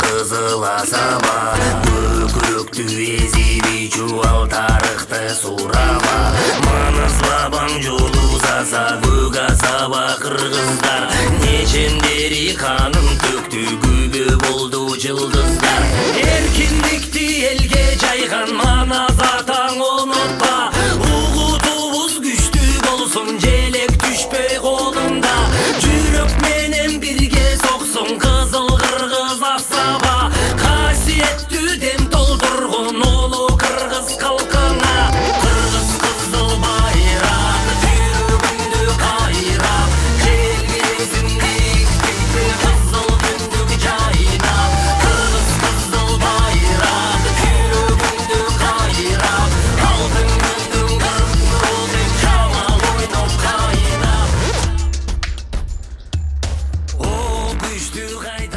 кызыл асаба, көкүрөктү эзиби чубал тарыхты сурама. Манас бабаң жолу саса көк асаба кыргыздар, нечендери канын төктү күбө болду жылдыздар. Эркиндикти элге жайган манас атаң унутпа, угутубуз күчтүү болсун, желек түшпөй колунда, жүрөк менен бирге соксун кызыл кыргыз асаба. Касиеттүү дем толтургун улуу кыргыз калкына, кыргыз кызыл байрак жүрөгүндө кайрап, келгилесиң биктикти кызыл түндүк жайнап. Кыргыз кызыл байрак жүрөгүндө кайрап, алтын күндүн кыркы жамал ойноп кайнап. О күчтүү кайда